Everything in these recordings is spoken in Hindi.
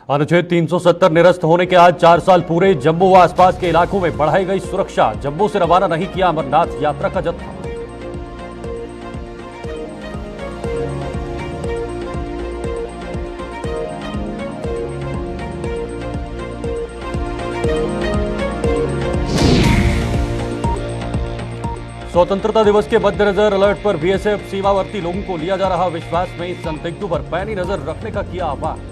अनुच्छेद 370 निरस्त होने के आज 4 साल पूरे। जम्मू व आसपास के इलाकों में बढ़ाई गई सुरक्षा। जम्मू से रवाना नहीं किया अमरनाथ यात्रा का जत्था। स्वतंत्रता दिवस के मद्देनजर अलर्ट पर बीएसएफ। सीमावर्ती लोगों को लिया जा रहा विश्वास में। संदिग्धों पर पैनी नजर रखने का किया आह्वान।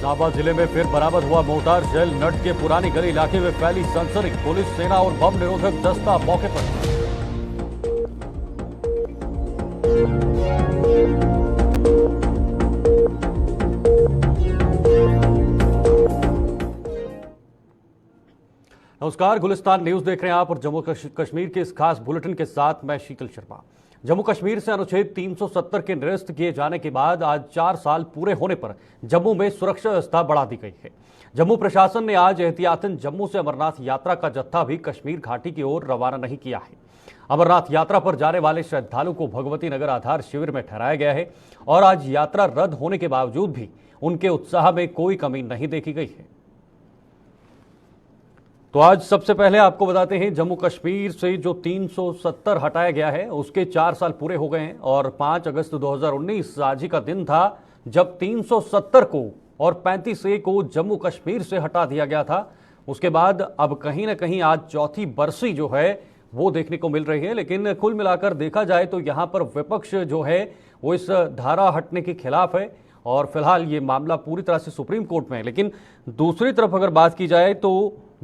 झाबा जिले में फिर बरामद हुआ मोर्टार शेल। नट के पुरानी गली इलाके में फैली सनसनी। पुलिस, सेना और बम निरोधक दस्ता मौके पर। नमस्कार, गुलिस्तान न्यूज देख रहे हैं आप और जम्मू कश्मीर के इस खास बुलेटिन के साथ मैं शीतल शर्मा। जम्मू कश्मीर से अनुच्छेद 370 के निरस्त किए जाने के बाद आज 4 साल पूरे होने पर जम्मू में सुरक्षा व्यवस्था बढ़ा दी गई है। जम्मू प्रशासन ने आज एहतियातन जम्मू से अमरनाथ यात्रा का जत्था भी कश्मीर घाटी की ओर रवाना नहीं किया है। अमरनाथ यात्रा पर जाने वाले श्रद्धालुओं को भगवती नगर आधार शिविर में ठहराया गया है और आज यात्रा रद्द होने के बावजूद भी उनके उत्साह में कोई कमी नहीं देखी गई है। तो आज सबसे पहले आपको बताते हैं, जम्मू कश्मीर से जो 370 हटाया गया है उसके 4 साल पूरे हो गए हैं और 5 अगस्त 2019 आज ही का दिन था जब 370 को और 35A को जम्मू कश्मीर से हटा दिया गया था। उसके बाद अब कहीं ना कहीं आज चौथी बरसी जो है वो देखने को मिल रही है। लेकिन कुल मिलाकर देखा जाए तो यहाँ पर विपक्ष जो है वो इस धारा हटने के खिलाफ है और फिलहाल ये मामला पूरी तरह से सुप्रीम कोर्ट में है। लेकिन दूसरी तरफ अगर बात की जाए तो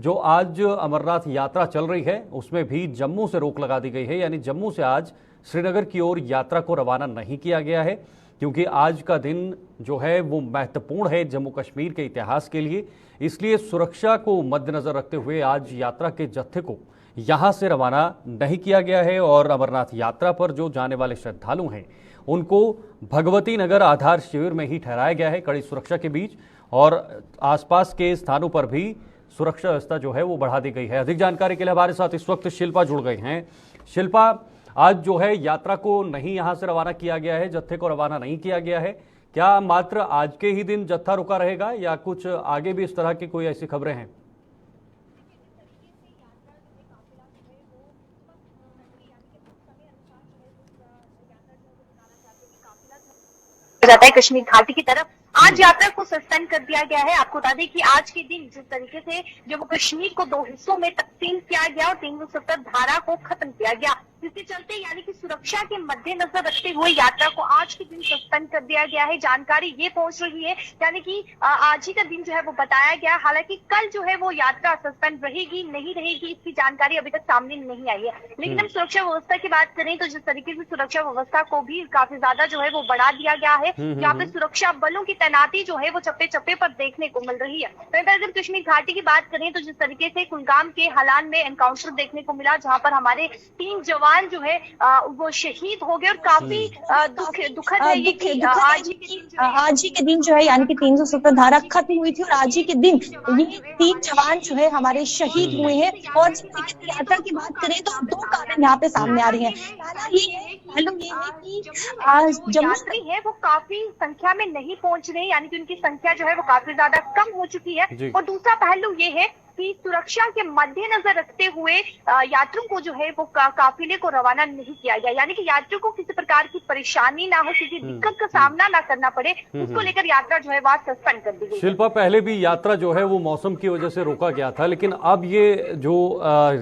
जो आज अमरनाथ यात्रा चल रही है उसमें भी जम्मू से रोक लगा दी गई है, यानी जम्मू से आज श्रीनगर की ओर यात्रा को रवाना नहीं किया गया है, क्योंकि आज का दिन जो है वो महत्वपूर्ण है जम्मू कश्मीर के इतिहास के लिए। इसलिए सुरक्षा को मद्देनजर रखते हुए आज यात्रा के जत्थे को यहाँ से रवाना नहीं किया गया है और अमरनाथ यात्रा पर जो जाने वाले श्रद्धालु हैं उनको भगवती नगर आधार शिविर में ही ठहराया गया है कड़ी सुरक्षा के बीच, और आसपास के स्थानों पर भी सुरक्षा व्यवस्था जो है वो बढ़ा दी गई है। अधिक जानकारी के लिए हमारे साथ इस वक्त शिल्पा जुड़ गई हैं। शिल्पा, आज जो है यात्रा को नहीं यहां से रवाना किया गया है, जत्थे को रवाना नहीं किया गया है, क्या मात्र आज के ही दिन जत्था रुका रहेगा या कुछ आगे भी इस तरह की कोई ऐसी खबरें हैं? जाता है कश्मीर घाटी की तरफ। आज यात्रा को सस्पेंड कर दिया गया है। आपको बता दें कि आज के दिन जिस तरीके से जम्मू कश्मीर को 2 हिस्सों में तकसीम किया गया और 370 धारा को खत्म किया गया, जिसके चलते यानी कि सुरक्षा के मद्देनजर रखते हुए यात्रा को आज के दिन सस्पेंड कर दिया गया है। जानकारी ये पहुंच रही है यानी कि आज ही का दिन जो है वो बताया गया। हालांकि कल जो है वो यात्रा सस्पेंड रहेगी नहीं रहेगी इसकी जानकारी अभी तक सामने नहीं आई है। लेकिन हम सुरक्षा व्यवस्था की बात करें तो जिस तरीके से सुरक्षा व्यवस्था को भी काफी ज्यादा जो है वो बढ़ा दिया गया है। यहाँ पे सुरक्षा बलों की तैनाती जो है वो चप्पे चप्पे पर देखने को मिल रही है। वहीं पर अगर कश्मीर घाटी की बात करें तो जिस तरीके से कुलगाम के हलान में एनकाउंटर देखने को मिला, जहां पर हमारे 3 जवान जो है वो शहीद हो गए और काफी दुखद है ये कि आज ही के दिन जो है यानी कि 370 धारा खत्म हुई थी और आज ही के दिन ये 3 जवान जो है हमारे शहीद हुए हैं। और यात्रा की बात करें तो 2 कारण यहाँ पे सामने आ रही है। मालूम ये है कि यात्री है वो काफी संख्या में नहीं पहुंच रहे, यानी कि उनकी संख्या जो है वो काफी ज्यादा कम हो चुकी है। और दूसरा पहलू ये है कि सुरक्षा के मद्देनजर रखते हुए यात्रियों को जो है वो काफिले को रवाना नहीं किया गया, यानी कि यात्रियों को किसी प्रकार की परेशानी ना हो, किसी दिक्कत का सामना ना करना पड़े, उसको लेकर यात्रा जो है वह सस्पेंड कर दी गई। शिल्पा, पहले भी यात्रा जो है वो मौसम की वजह से रोका गया था, लेकिन अब ये जो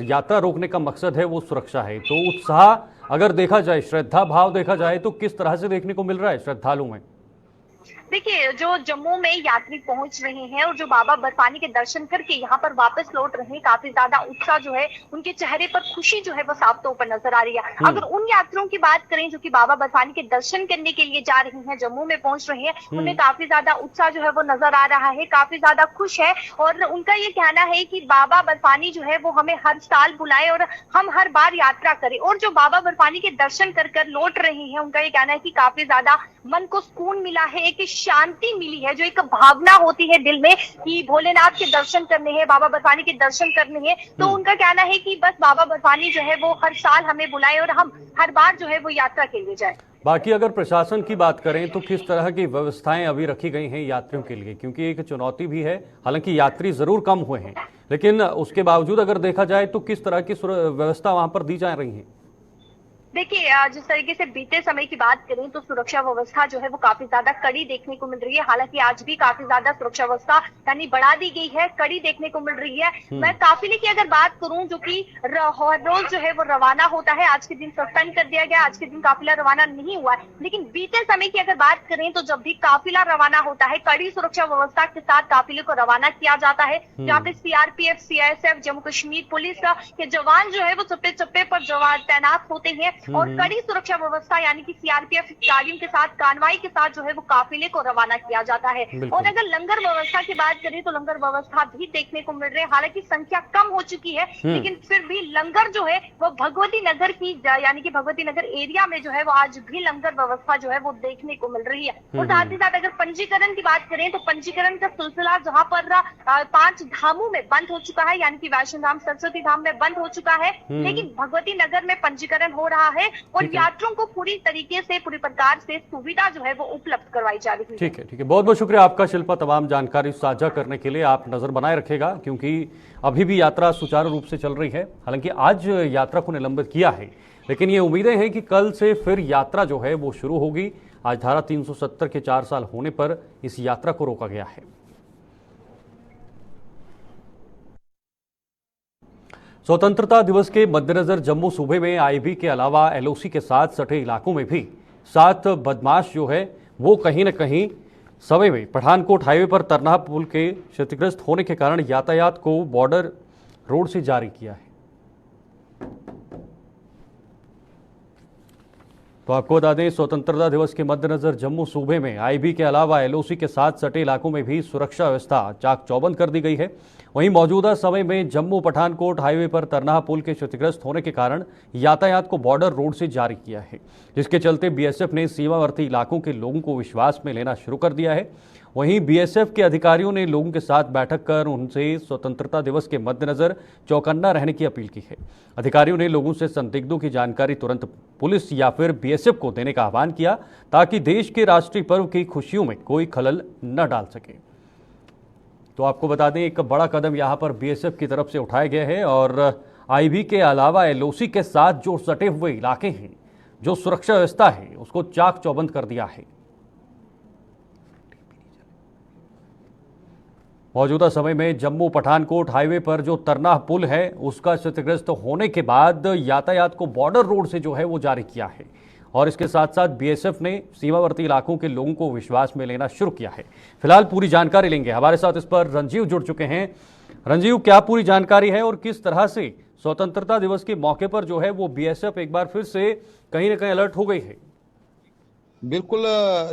यात्रा रोकने का मकसद है वो सुरक्षा है, तो उत्साह अगर देखा जाए, श्रद्धा भाव देखा जाए तो किस तरह से देखने को मिल रहा है श्रद्धालुओं में? देखिए, जो जम्मू में यात्री पहुंच रहे हैं और जो बाबा बर्फानी के दर्शन करके यहाँ पर वापस लौट रहे हैं, काफी ज्यादा उत्साह जो है उनके चेहरे पर खुशी जो है वो साफ तौर पर नजर आ रही है। अगर उन यात्रियों की बात करें जो कि बाबा बर्फानी के दर्शन करने के लिए जा रहे हैं, जम्मू में पहुंच रहे हैं, उनमें काफी ज्यादा उत्साह जो है वो नजर आ रहा है, काफी ज्यादा खुश है और उनका ये कहना है कि बाबा बर्फानी जो है वो हमें हर साल बुलाए और हम हर बार यात्रा करें। और जो बाबा बर्फानी के दर्शन कर लौट रहे हैं, उनका ये कहना है कि काफी ज्यादा मन को सुकून मिला है, एक शांति मिली है, जो एक भावना होती है दिल में कि भोलेनाथ के दर्शन करने हैं, बाबा बर्फानी के दर्शन करने हैं, तो उनका कहना है कि बस बाबा बर्फानी जो है वो हर साल हमें बुलाए और हम हर बार जो है वो यात्रा के लिए जाए। बाकी अगर प्रशासन की बात करें तो किस तरह की व्यवस्थाएं अभी रखी गई हैं यात्रियों के लिए, क्योंकि एक चुनौती भी है, हालांकि यात्री जरूर कम हुए हैं लेकिन उसके बावजूद अगर देखा जाए तो किस तरह की व्यवस्था वहां पर दी जा रही है? देखिए, जिस तरीके से बीते समय की बात करें तो सुरक्षा व्यवस्था जो है वो काफी ज्यादा कड़ी देखने को मिल रही है। हालांकि आज भी काफी ज्यादा सुरक्षा व्यवस्था यानी बढ़ा दी गई है, कड़ी देखने को मिल रही है। मैं काफिले की अगर बात करूं जो कि हर रोज जो है वो रवाना होता है, आज के दिन सस्पेंड कर दिया गया, आज के दिन काफिला रवाना नहीं हुआ है। लेकिन बीते समय की अगर बात करें तो जब भी काफिला रवाना होता है, कड़ी सुरक्षा व्यवस्था के साथ काफिले को रवाना किया जाता है, जहाँ पे CRPF, CISF, Jammu Kashmir police के जवान जो है वो चप्पे चप्पे पर तैनात होते हैं और कड़ी सुरक्षा व्यवस्था यानी कि सीआरपीएफ गाड़ियों के साथ, कानवाई के साथ जो है वो काफिले को रवाना किया जाता है। और अगर लंगर व्यवस्था की बात करें तो लंगर व्यवस्था भी देखने को मिल रही है। हालांकि संख्या कम हो चुकी है लेकिन फिर भी लंगर जो है वो भगवती नगर की यानी कि भगवती नगर एरिया में जो है वो आज भी लंगर व्यवस्था जो है वो देखने को मिल रही है। और साथ ही साथ अगर पंजीकरण की बात करें तो पंजीकरण का सिलसिला जहाँ पर 5 धामों में बंद हो चुका है, यानी कि वैष्णो धाम, सरस्वती धाम में बंद हो चुका है, लेकिन भगवती नगर में पंजीकरण हो रहा है और यात्रियों को पूरी तरीके से, पूरी प्रकार से सुविधा जो है वो उपलब्ध करवाई जा रही है। ठीक है, ठीक है, बहुत बहुत शुक्रिया आपका शिल्पा, तमाम जानकारी साझा करने के लिए। आप नजर बनाए रखेगा क्योंकि अभी भी यात्रा सुचारू रूप से चल रही है। हालांकि आज यात्रा को निलंबित किया है लेकिन ये उम्मीदें हैं कि कल से फिर यात्रा जो है वो शुरू होगी। आज धारा 370 के 4 साल होने पर इस यात्रा को रोका गया है। स्वतंत्रता दिवस के मद्देनजर जम्मू सूबे में आईबी के अलावा एलओसी के साथ सटे इलाकों में भी 7 बदमाश जो है वो कहीं न कहीं समय में पठानकोट हाईवे पर तरनाह पुल के क्षतिग्रस्त होने के कारण यातायात को बॉर्डर रोड से जारी किया है। तो आपको बता दें, स्वतंत्रता दिवस के मद्देनजर जम्मू सूबे में आईबी के अलावा एलओसी के साथ सटे इलाकों में भी सुरक्षा व्यवस्था चाक चौबंद कर दी गई है। वहीं मौजूदा समय में जम्मू पठानकोट हाईवे पर तरनाह पुल के क्षतिग्रस्त होने के कारण यातायात को बॉर्डर रोड से जारी किया है, जिसके चलते बीएसएफ ने सीमावर्ती इलाकों के लोगों को विश्वास में लेना शुरू कर दिया है। वहीं बीएसएफ के अधिकारियों ने लोगों के साथ बैठक कर उनसे स्वतंत्रता दिवस के मद्देनजर चौकन्ना रहने की अपील की है। अधिकारियों ने लोगों से संदिग्धों की जानकारी तुरंत पुलिस या फिर बीएसएफ को देने का आह्वान किया ताकि देश के राष्ट्रीय पर्व की खुशियों में कोई खलल न डाल सके। तो आपको बता दें, एक बड़ा कदम यहां पर बीएसएफ की तरफ से उठाया गया है और आईबी के अलावा एलओसी के साथ जो सटे हुए इलाके हैं, जो सुरक्षा व्यवस्था है, उसको चाक चौबंद कर दिया है। मौजूदा समय में जम्मू पठानकोट हाईवे पर जो तरनाह पुल है उसका क्षतिग्रस्त होने के बाद यातायात को बॉर्डर रोड से जो है वो जारी किया है और इसके साथ साथ बीएसएफ ने सीमावर्ती इलाकों के लोगों को विश्वास में लेना शुरू किया है। फिलहाल पूरी जानकारी लेंगे, हमारे साथ इस पर रंजीव जुड़ चुके हैं। रंजीव, क्या पूरी जानकारी है और किस तरह से स्वतंत्रता दिवस के मौके पर जो है वो बीएसएफ एक बार फिर से कहीं ना कहीं अलर्ट हो गई है? बिल्कुल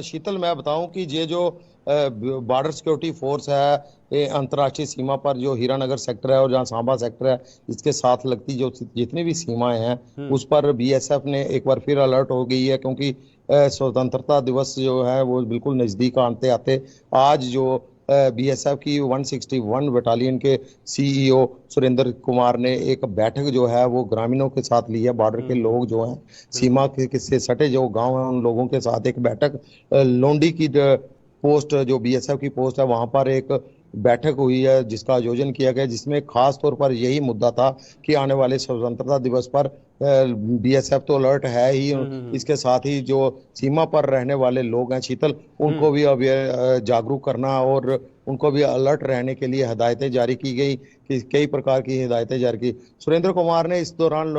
शीतल, मैं बताऊं कि ये जो बॉर्डर सिक्योरिटी फोर्स है अंतर्राष्ट्रीय सीमा पर, जो हीरानगर सेक्टर है और जहाँ सांबा सेक्टर है, इसके साथ लगती जो जितनी भी सीमाएं हैं उस पर बीएसएफ ने एक बार फिर अलर्ट हो गई है, क्योंकि स्वतंत्रता दिवस जो है वो बिल्कुल नजदीक आते आते आज जो बीएसएफ की 161 बटालियन के सीईओ सुरेंद्र कुमार ने एक बैठक जो है वो ग्रामीणों के साथ ली है। बॉर्डर के लोग जो हैं, सीमा के से सटे जो गांव हैं, उन लोगों के साथ एक बैठक लोंडी की पोस्ट, जो बीएसएफ की पोस्ट है, वहां पर एक बैठक हुई है जिसका आयोजन किया गया, जिसमें खास तौर पर यही मुद्दा था कि आने वाले स्वतंत्रता दिवस पर बीएसएफ तो अलर्ट है ही, इसके साथ ही जो सीमा पर रहने वाले लोग हैं शीतल, उनको भी अब जागरूक करना और उनको भी अलर्ट रहने के लिए हिदायतें जारी की गई, कि कई प्रकार की हिदायतें जारी की। सुरेंद्र कुमार ने इस दौरान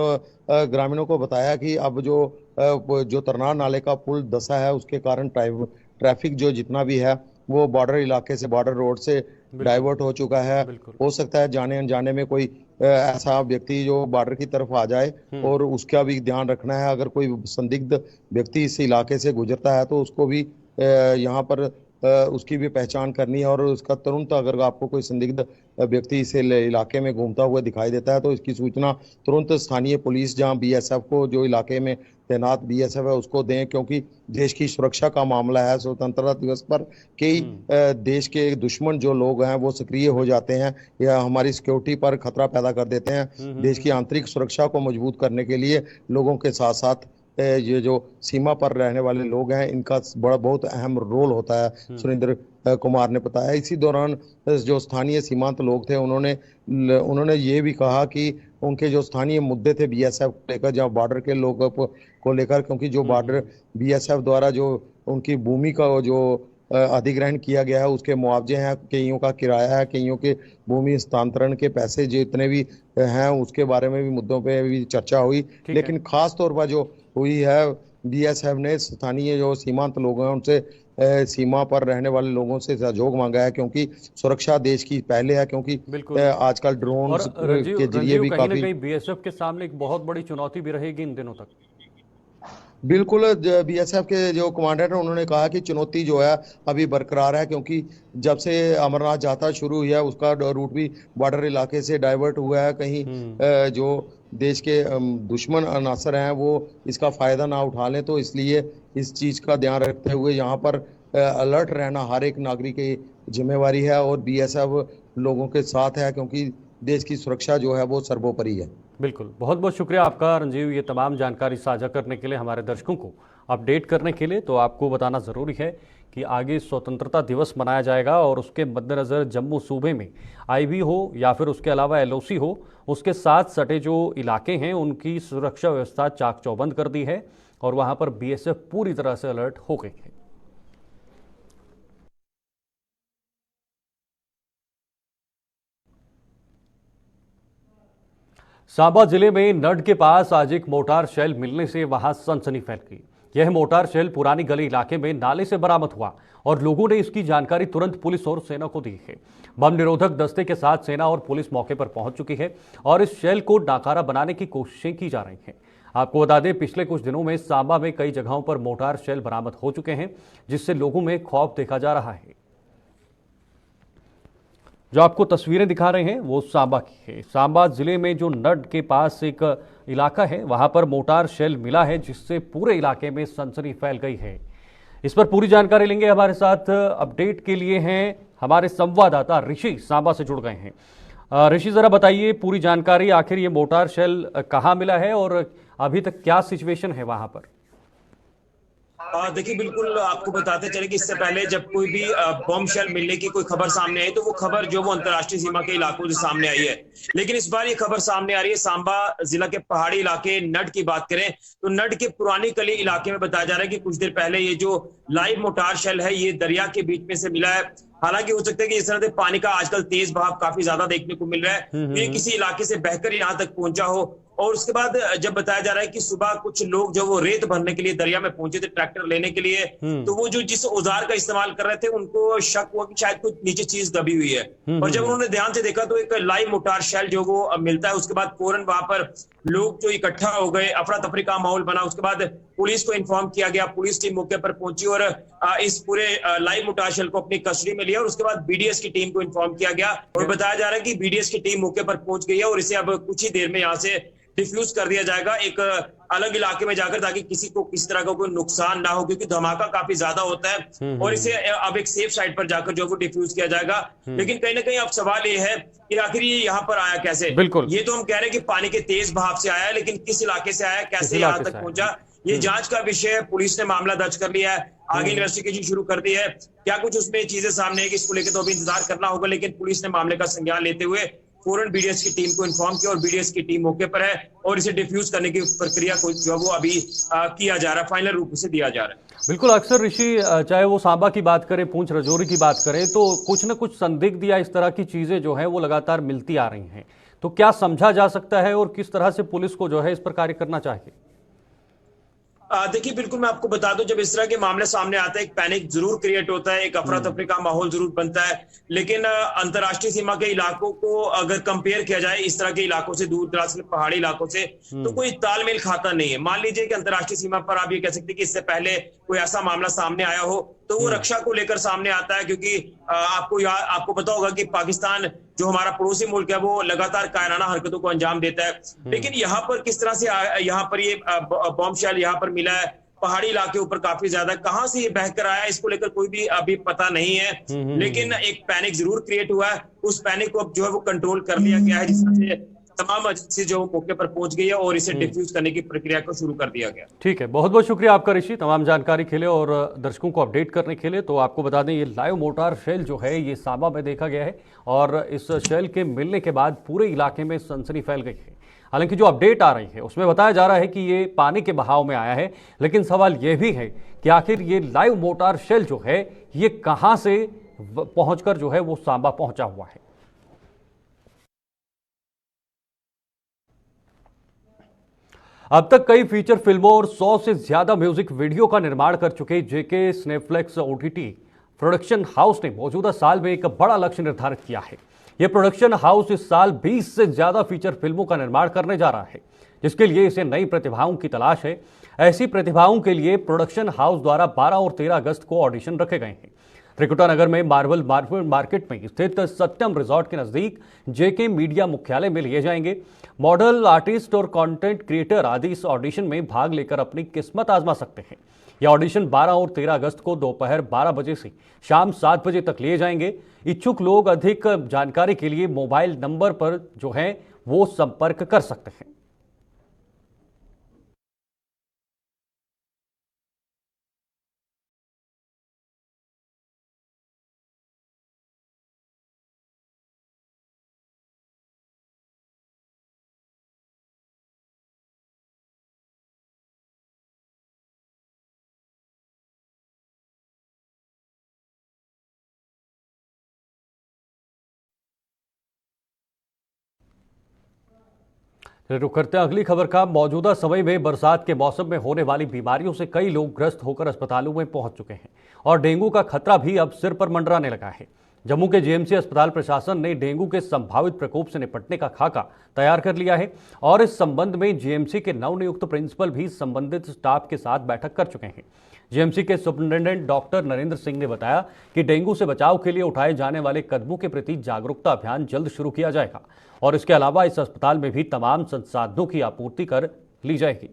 ग्रामीणों को बताया कि अब जो तरनाह नाले का पुल धंसा है उसके कारण ट्रैफिक जो जितना भी है वो बॉर्डर इलाके से, बॉर्डर रोड से डाइवर्ट हो चुका है। हो सकता है जाने अनजाने में कोई ऐसा व्यक्ति जो बॉर्डर की तरफ आ जाए और उसका भी ध्यान रखना है। अगर कोई संदिग्ध व्यक्ति इस इलाके से गुजरता है तो उसको भी यहाँ पर उसकी भी पहचान करनी है और उसका तुरंत अगर आपको कोई संदिग्ध व्यक्ति इस इलाके में घूमता हुआ दिखाई देता है तो इसकी सूचना तुरंत स्थानीय पुलिस, जहां बीएसएफ को, जो इलाके में तैनात बीएसएफ है उसको दें, क्योंकि देश की सुरक्षा का मामला है। स्वतंत्रता दिवस पर कई देश के दुश्मन जो लोग हैं वो सक्रिय हो जाते हैं या हमारी सिक्योरिटी पर खतरा पैदा कर देते हैं। देश की आंतरिक सुरक्षा को मजबूत करने के लिए लोगों के साथ साथ ये जो सीमा पर रहने वाले लोग हैं इनका बहुत अहम रोल होता है, सुरेंद्र कुमार ने बताया। इसी दौरान जो स्थानीय सीमांत लोग थे उन्होंने ये भी कहा कि उनके जो स्थानीय मुद्दे थे बीएसएफ को लेकर, जहाँ बॉर्डर के लोगों को लेकर, क्योंकि जो बॉर्डर बीएसएफ द्वारा जो उनकी भूमि का जो अधिग्रहण किया गया है उसके मुआवजे हैं, कईयों का किराया है, कईयों के भूमि हस्तांतरण के पैसे जितने भी हैं उसके बारे में भी मुद्दों पे भी चर्चा हुई। लेकिन खास तौर पर जो हुई है, बीएसएफ ने स्थानीय जो सीमांत लोग हैं उनसे सीमा पर रहने वाले लोगों से सहयोग मांगा है, क्योंकि सुरक्षा देश की पहले है, क्योंकि आजकल ड्रोन के जरिए भी काफी बीएसएफ के सामने एक बहुत बड़ी चुनौती भी रहेगी इन दिनों तक। बिल्कुल, बीएसएफ के जो कमांडर हैं उन्होंने कहा कि चुनौती जो है अभी बरकरार है, क्योंकि जब से अमरनाथ यात्रा शुरू हुई है उसका रूट भी बॉर्डर इलाके से डाइवर्ट हुआ है। कहीं जो देश के दुश्मन अनासर हैं वो इसका फायदा ना उठा लें, तो इसलिए इस चीज का ध्यान रखते हुए यहाँ पर अलर्ट रहना हर एक नागरिक की जिम्मेवारी है और बीएसएफ लोगों के साथ है, क्योंकि देश की सुरक्षा जो है वो सर्वोपरि है। बिल्कुल, बहुत बहुत शुक्रिया आपका रंजीव, ये तमाम जानकारी साझा करने के लिए, हमारे दर्शकों को अपडेट करने के लिए। तो आपको बताना ज़रूरी है कि आगे स्वतंत्रता दिवस मनाया जाएगा और उसके मद्देनज़र जम्मू सूबे में आईबी हो या फिर उसके अलावा एलओसी हो, उसके साथ सटे जो इलाके हैं उनकी सुरक्षा व्यवस्था चाक चौबंद कर दी है और वहाँ पर बीएसएफ पूरी तरह से अलर्ट हो गई है। सांबा जिले में नड के पास आज एक मोटार शेल मिलने से वहां सनसनी फैल गई। यह मोटार शेल पुरानी गली इलाके में नाले से बरामद हुआ और लोगों ने इसकी जानकारी तुरंत पुलिस और सेना को दी है। बम निरोधक दस्ते के साथ सेना और पुलिस मौके पर पहुंच चुकी है और इस शेल को नाकारा बनाने की कोशिशें की जा रही हैं। आपको बता दें, पिछले कुछ दिनों में सांबा में कई जगहों पर मोटार शेल बरामद हो चुके हैं, जिससे लोगों में खौफ देखा जा रहा है। जो आपको तस्वीरें दिखा रहे हैं वो सांबा की है। सांबा जिले में जो नड के पास एक इलाका है वहां पर मोटार शेल मिला है, जिससे पूरे इलाके में सनसनी फैल गई है। इस पर पूरी जानकारी लेंगे। हमारे साथ अपडेट के लिए हैं हमारे संवाददाता ऋषि, सांबा से जुड़ गए हैं। ऋषि, जरा बताइए पूरी जानकारी, आखिर ये मोटार शेल कहाँ मिला है और अभी तक क्या सिचुएशन है वहां पर? देखिए, बिल्कुल आपको बताते चले कि इससे पहले जब कोई भी बम शेल मिलने की कोई खबर सामने आई तो वो खबर जो वो अंतर्राष्ट्रीय सीमा के इलाकों से सामने आई है। लेकिन इस बार ये खबर सामने आ रही है सांबा जिला के पहाड़ी इलाके नड की बात करें तो नड के पुरानी कली इलाके में बताया जा रहा है कि कुछ देर पहले ये जो लाइव मोटार शेल है ये दरिया के बीच में से मिला है। हालांकि हो सकता है कि इस तरह से पानी का आजकल तेज बहाव काफी ज्यादा देखने को मिल रहा है, ये किसी इलाके से बहकर यहाँ तक पहुंचा हो। और उसके बाद जब बताया जा रहा है कि सुबह कुछ लोग जो वो रेत भरने के लिए दरिया में पहुंचे थे ट्रैक्टर लेने के लिए, तो वो जो जिस औजार का इस्तेमाल कर रहे थे उनको शक हुआ कि शायद कुछ नीचे चीज दबी हुई है। और जब उन्होंने ध्यान से देखा तो एक लाइव मोटार शेल जो वो मिलता है। उसके बाद फौरन वहां पर लोग जो इकट्ठा हो गए, अफरा तफरी का माहौल बना। उसके बाद पुलिस को इन्फॉर्म किया गया, पुलिस टीम मौके पर पहुंची और इस पूरे लाइव मोटार शेल को अपनी कस्टडी में लिया और उसके बाद बीडीएस की टीम को इन्फॉर्म किया गया और बताया जा रहा है कि बीडीएस की टीम मौके पर पहुंच गई है और इसे अब कुछ ही देर में यहाँ से डिफ्यूज कर दिया जाएगा एक अलग इलाके में जाकर, ताकि किसी को किसी तरह का कोई नुकसान ना हो, क्योंकि धमाका काफी ज्यादा होता है और इसे अब एक सेफ साइड पर जाकर जो वो डिफ्यूज किया जाएगा। लेकिन कहीं ना कहीं अब सवाल ये है कि आखिर ये यहाँ पर आया कैसे? बिल्कुल, ये तो हम कह रहे हैं कि पानी के तेज बहाव से आया, लेकिन किस इलाके से आया, कैसे यहाँ तक पहुंचा, ये जांच का विषय है। पुलिस ने मामला दर्ज कर लिया है, आगे इन्वेस्टिगेशन शुरू कर दी है। क्या कुछ उसमें चीजें सामने है कि इसको लेकर तो अभी इंतजार करना होगा, लेकिन पुलिस ने मामले का संज्ञान लेते हुए फौरन बीडीएस की टीम को इन्फॉर्म किया और बीडीएस की टीम मौके पर है और इसे डिफ्यूज करने की प्रक्रिया को जो वो अभी किया जा रहा है, फाइनल रूप से दिया जा रहा है। बिल्कुल, अक्सर ऋषि चाहे वो सांबा की बात करें, पूंछ राजौरी की बात करें, तो कुछ न कुछ संदिग्ध या इस तरह की चीजें जो है वो लगातार मिलती आ रही हैं। तो क्या समझा जा सकता है और किस तरह से पुलिस को जो है इस पर कार्य करना चाहिए? देखिए बिल्कुल मैं आपको बता दूं, जब इस तरह के मामले सामने आते हैं एक पैनिक जरूर क्रिएट होता है, एक अफरा तफरी का माहौल जरूर बनता है। लेकिन अंतर्राष्ट्रीय सीमा के इलाकों को अगर कंपेयर किया जाए इस तरह के इलाकों से, दूर दराज के पहाड़ी इलाकों से, तो कोई तालमेल खाता नहीं है। मान लीजिए कि अंतर्राष्ट्रीय सीमा पर आप ये कह सकते हैं कि इससे पहले कोई ऐसा मामला सामने आया हो तो वो रक्षा को लेकर सामने आता है, क्योंकि आपको पता होगा कि पाकिस्तान जो हमारा पड़ोसी मुल्क है वो लगातार कायराना हरकतों को अंजाम देता है। लेकिन यहाँ पर किस तरह से यहाँ पर ये बॉम्ब शेल यहाँ पर मिला है, पहाड़ी इलाके ऊपर काफी ज्यादा, कहां से ये बहकर आया इसको लेकर कोई भी अभी पता नहीं है। लेकिन एक पैनिक जरूर क्रिएट हुआ है, उस पैनिक को जो है वो कंट्रोल कर लिया गया है, जिस तरह से तमाम एजेंसी जो मौके पर पहुंच गई है और इसे डिफ्यूज करने की प्रक्रिया को शुरू कर दिया गया। ठीक है, बहुत बहुत शुक्रिया आपका ऋषि, तमाम जानकारी के लिए और दर्शकों को अपडेट करने के लिए। तो आपको बता दें ये लाइव मोर्टार शेल जो है ये सांबा में देखा गया है और इस शेल के मिलने के बाद पूरे इलाके में सनसनी फैल गई है। हालांकि जो अपडेट आ रही है उसमें बताया जा रहा है कि ये पानी के बहाव में आया है, लेकिन सवाल यह भी है कि आखिर ये लाइव मोर्टार शेल जो है ये कहां से पहुंचकर जो है वो सांबा पहुंचा हुआ है। अब तक कई फीचर फिल्मों और 100 से ज्यादा म्यूजिक वीडियो का निर्माण कर चुके जेके सिनेफ्लेक्स ओटीटी प्रोडक्शन हाउस ने मौजूदा साल में एक बड़ा लक्ष्य निर्धारित किया है। यह प्रोडक्शन हाउस इस साल 20 से ज्यादा फीचर फिल्मों का निर्माण करने जा रहा है, जिसके लिए इसे नई प्रतिभाओं की तलाश है। ऐसी प्रतिभाओं के लिए प्रोडक्शन हाउस द्वारा 12 और 13 अगस्त को ऑडिशन रखे गए हैं। त्रिकुटा नगर में मार्बल मार्केट में स्थित सत्यम रिजॉर्ट के नजदीक जेके मीडिया मुख्यालय में लिए जाएंगे। मॉडल, आर्टिस्ट और कंटेंट क्रिएटर आदि इस ऑडिशन में भाग लेकर अपनी किस्मत आजमा सकते हैं। यह ऑडिशन 12 और 13 अगस्त को दोपहर 12 बजे से शाम 7 बजे तक लिए जाएंगे। इच्छुक लोग अधिक जानकारी के लिए मोबाइल नंबर पर जो है वो संपर्क कर सकते हैं। रुक करते हैं अगली खबर का। मौजूदा समय में बरसात के मौसम में होने वाली बीमारियों से कई लोग ग्रस्त होकर अस्पतालों में पहुंच चुके हैं और डेंगू का खतरा भी अब सिर पर मंडराने लगा है। जम्मू के जेएमसी अस्पताल प्रशासन ने डेंगू के संभावित प्रकोप से निपटने का खाका तैयार कर लिया है और इस संबंध में जेएमसी के नवनियुक्त प्रिंसिपल भी संबंधित स्टाफ के साथ बैठक कर चुके हैं। जेएमसी के सुपरिंटेंडेंट डॉक्टर नरेंद्र सिंह ने बताया कि डेंगू से बचाव के लिए उठाए जाने वाले कदमों के प्रति जागरूकता अभियान जल्द शुरू किया जाएगा और इसके अलावा इस अस्पताल में भी तमाम संसाधनों की आपूर्ति कर ली जाएगी।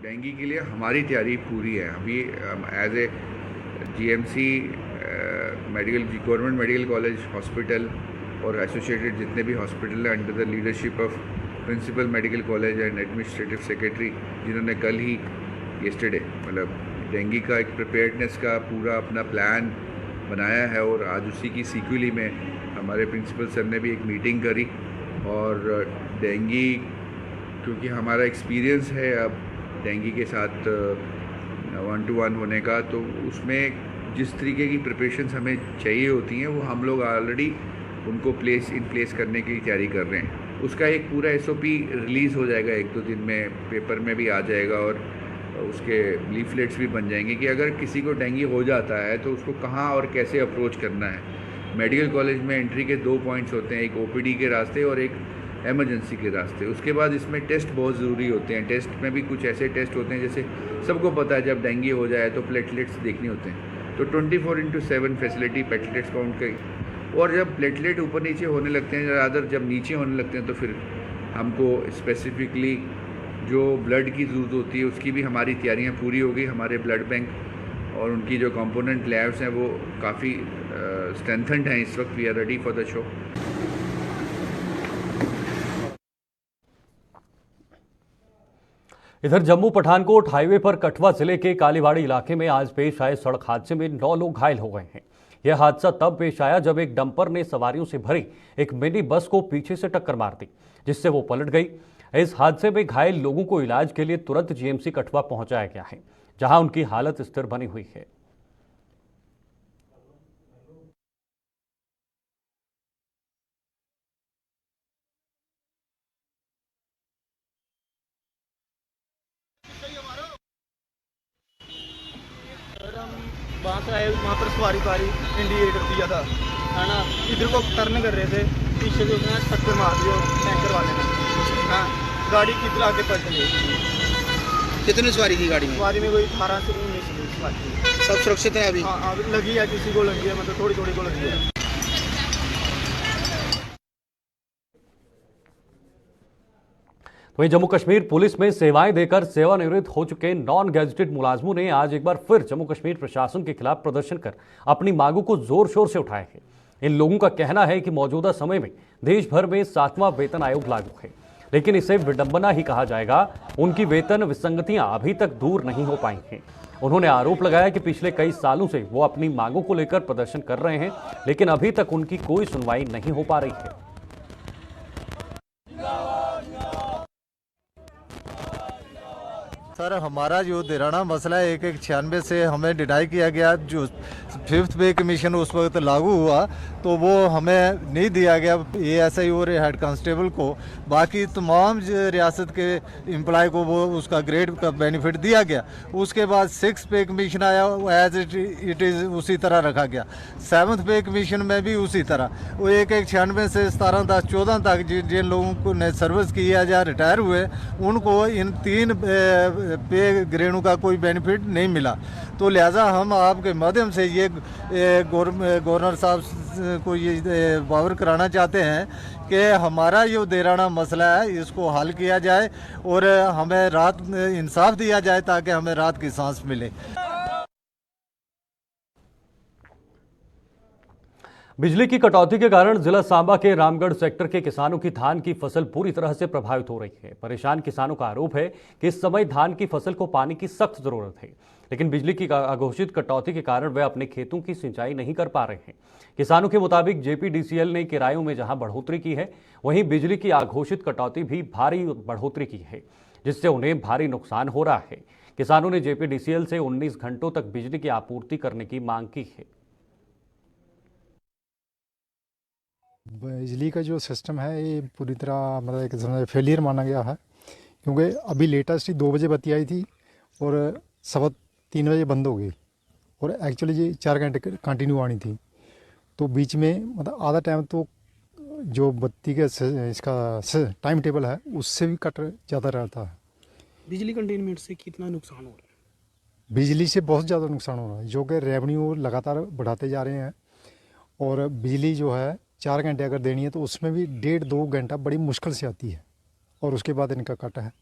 डेंगू के लिए हमारी तैयारी पूरी है। अभी as a GMC government medical college hospital और एसोसिएटेड जितने भी हॉस्पिटल हैं under the leadership of principal medical college and administrative secretary, जिन्होंने कल ही येस्टरडे मतलब डेंगू का एक प्रिपेयर्डनेस का पूरा अपना प्लान बनाया है और आज उसी की सीक्वली में हमारे प्रिंसिपल सर ने भी एक मीटिंग करी। और डेंगू क्योंकि हमारा एक्सपीरियंस है अब डेंगू के साथ 1-to-1 होने का, तो उसमें जिस तरीके की प्रिपरेशंस हमें चाहिए होती हैं वो हम लोग ऑलरेडी उनको प्लेस करने की तैयारी कर रहे हैं। उसका एक पूरा SOP रिलीज़ हो जाएगा 1-2 दिन में, पेपर में भी आ जाएगा और उसके लीफलेट्स भी बन जाएंगे कि अगर किसी को डेंगू हो जाता है तो उसको कहाँ और कैसे अप्रोच करना है। मेडिकल कॉलेज में एंट्री के 2 पॉइंट्स होते हैं, एक OPD के रास्ते और एक एमरजेंसी के रास्ते। उसके बाद इसमें टेस्ट बहुत ज़रूरी होते हैं। टेस्ट में भी कुछ ऐसे टेस्ट होते हैं जैसे सबको पता है जब डेंगू हो जाए तो प्लेटलेट्स देखने होते हैं, तो 24/7 फैसिलिटी प्लेटलेट्स काउंट की। और जब प्लेटलेट ऊपर नीचे होने लगते हैं, ज़्यादातर जब नीचे होने लगते हैं तो फिर हमको स्पेसिफिकली जो ब्लड की ज़रूरत होती है उसकी भी हमारी तैयारियां पूरी हो गई। हमारे ब्लड बैंक और उनकी जो कंपोनेंट लैब्स हैं वो काफ़ी स्ट्रेंथन्ड हैं इस वक्त। We are ready for the show. इधर जम्मू पठानकोट हाईवे पर कठुआ जिले के कालीबाड़ी इलाके में आज पेश आए सड़क हादसे में 9 लोग घायल हो गए हैं। यह हादसा तब पेश आया जब एक डंपर ने सवारियों से भरी एक मिनी बस को पीछे से टक्कर मार दी, जिससे वो पलट गई। इस हादसे में घायल लोगों को इलाज के लिए तुरंत जीएमसी कठुआ पहुंचाया गया है, जहां उनकी हालत स्थिर बनी हुई है। वहाँ से आए, वहाँ पर सवारी इंडिकेटर दिया था, है ना। इधर को टर्न कर रहे थे, पीछे से उसने टक्कर मार दी टैंकर वाले ने। हाँ, गाड़ी किधर आके पलट गई। कितनी सवारी थी गाड़ी में? सवारी में कोई 18 से 19 सवारी थी। सब सुरक्षित है अभी? हाँ, अभी लगी है, किसी को लगी है, मतलब थोड़ी थोड़ी को लगी है। वहीं जम्मू कश्मीर पुलिस में सेवाएं देकर सेवानिवृत्त हो चुके नॉन गैजेटेड मुलाजमों ने आज एक बार फिर जम्मू कश्मीर प्रशासन के खिलाफ प्रदर्शन कर अपनी मांगों को जोर शोर से उठाए हैं। इन लोगों का कहना है कि मौजूदा समय में देश भर में 7वां वेतन आयोग लागू है, लेकिन इसे विडंबना ही कहा जाएगा। उनकी वेतन विसंगतियां अभी तक दूर नहीं हो पाई हैं। उन्होंने आरोप लगाया कि पिछले कई सालों से वो अपनी मांगों को लेकर प्रदर्शन कर रहे हैं, लेकिन अभी तक उनकी कोई सुनवाई नहीं हो पा रही है। सर, हमारा जो देराना मसला है 1196 से हमें डिनाई किया गया। जो 5th पे कमीशन उस वक्त लागू हुआ तो वो हमें नहीं दिया गया ASI और हेड कांस्टेबल को। बाकी तमाम रियासत के एम्प्लॉय को वो उसका ग्रेड का बेनिफिट दिया गया। उसके बाद 6th पे कमीशन आया, एज इट इज़ उसी तरह रखा गया। 7th पे कमीशन में भी उसी तरह। वो 1196 से 17/10/14 तक जिन लोगों को ने सर्विस की है या रिटायर हुए, उनको इन 3 पे ग्रेडों का कोई बेनिफिट नहीं मिला। तो लिहाजा हम आपके माध्यम से ये गवर्नर साहब को ये बावर कराना चाहते हैं कि हमारा जो देराना मसला है इसको हल किया जाए और हमें रात इंसाफ दिया जाए ताकि हमें रात की सांस मिले। बिजली की कटौती के कारण जिला सांबा के रामगढ़ सेक्टर के किसानों की धान की फसल पूरी तरह से प्रभावित हो रही है। परेशान किसानों का आरोप है कि इस समय धान की फसल को पानी की सख्त जरूरत है, लेकिन बिजली की अघोषित कटौती के कारण वे अपने खेतों की सिंचाई नहीं कर पा रहे हैं। किसानों के मुताबिक JPDCL ने किरायों में जहां बढ़ोतरी की है, वहीं बिजली की अघोषित कटौती भी भारी बढ़ोतरी की है, जिससे उन्हें भारी नुकसान हो रहा है। किसानों ने JPDCL से 19 घंटों तक बिजली की आपूर्ति करने की मांग की है। बिजली का जो सिस्टम है ये पूरी तरह मतलब एक किस्म से फेलियर माना गया है, क्योंकि अभी लेटेस्ट ही 2 बजे बत्ती आई थी और 3:15 बजे बंद हो गई और एक्चुअली ये 4 घंटे कंटिन्यू आनी थी। तो बीच में मतलब आधा टाइम तो जो बत्ती के इसका टाइम टेबल है उससे भी कट ज़्यादा रहता है। बिजली कंटेनमेंट से कितना नुकसान हो रहा है? बिजली से बहुत ज़्यादा नुकसान हो रहा है, जो कि रेवेन्यू लगातार बढ़ाते जा रहे हैं। और बिजली जो है 4 घंटे अगर देनी है तो उसमें भी 1.5-2 घंटा बड़ी मुश्किल से आती है और उसके बाद इनका कट है।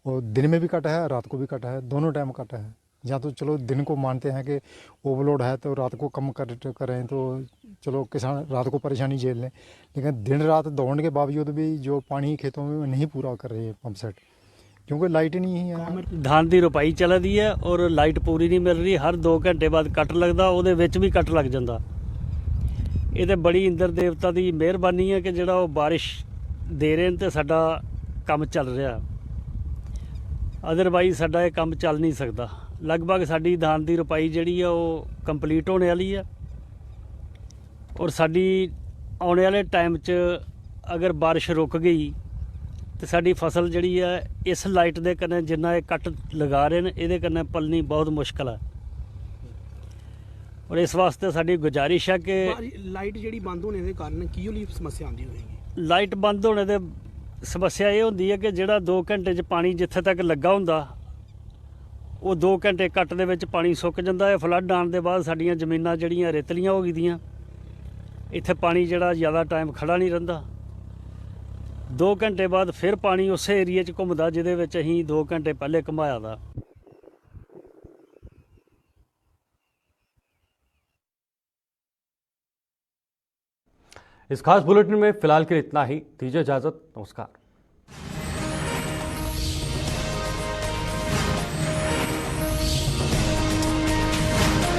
और दिन में भी कट है, रात को भी कट है, दोनों टाइम कट है। या तो चलो दिन को मानते हैं कि ओवरलोड है तो रात को कम करें तो चलो किसान रात को परेशानी झेल लें, लेकिन दिन रात दौड़ने के बावजूद भी जो पानी खेतों में नहीं पूरा कर रहे हैं पंप सेट, क्योंकि लाइट ही नहीं है। धान की रोपाई चलती है और लाइट पूरी नहीं मिल रही। हर 2 घंटे बाद कट लगता, ਉਹਦੇ ਵਿੱਚ भी कट लग जाता। ਇਹ ਤੇ ਬੜੀ ਇੰਦਰ ਦੇਵਤਾ ਦੀ ਮਿਹਰਬਾਨੀ ਹੈ ਕਿ ਜਿਹੜਾ ਉਹ ਬਾਰਿਸ਼ ਦੇ ਰਹੇ ਨੇ ਤੇ ਸਾਡਾ ਕੰਮ ਚੱਲ ਰਿਹਾ। ਅਦਰਵਾਈਜ਼ ਸਾਡਾ ਇਹ ਕੰਮ ਚੱਲ ਨਹੀਂ ਸਕਦਾ। ਲਗਭਗ ਸਾਡੀ धान ਦੀ ਰੁਪਾਈ ਜਿਹੜੀ ਆ ਉਹ ਕੰਪਲੀਟ ਹੋਣੇ ਵਾਲੀ ਆ ਔਰ ਸਾਡੀ ਆਉਣ ਵਾਲੇ ਟਾਈਮ 'ਚ ਅਗਰ ਬਾਰਿਸ਼ ਰੁਕ ਗਈ ਤੇ ਸਾਡੀ ਫਸਲ ਜਿਹੜੀ ਆ ਇਸ ਲਾਈਟ ਦੇ ਕੰਨੇ ਜਿੰਨਾ ਇਹ ਕੱਟ ਲਗਾ ਰਹੇ ਨੇ ਇਹਦੇ ਕੰਨੇ ਪਲਣੀ ਬਹੁਤ ਮੁਸ਼ਕਲ ਹੈ। और इस वास्ते साड़ी गुजारिश है कि लाइट जी बंद होने के कारण की समस्या आती होगी? लाइट बंद होने की समस्या ये होती है कि जोड़ा 2 घंटे च पानी जिथे तक लगा होंदा वो 2 घंटे कट दे विच पानी सुक जाता है। फ्लड आने के बाद साड़ियाँ जमीनां जड़ियाँ रेतलियां हो गई, इत्थे पानी जोड़ा ज़्यादा टाइम खड़ा नहीं रहिंदा। 2 घंटे बाद फिर पानी उस एरिए च घुमदा जिहदे विच असीं 2 घंटे पहले घुमाया था। इस खास बुलेटिन में फिलहाल के लिए इतना ही। दीजिए इजाजत, नमस्कार।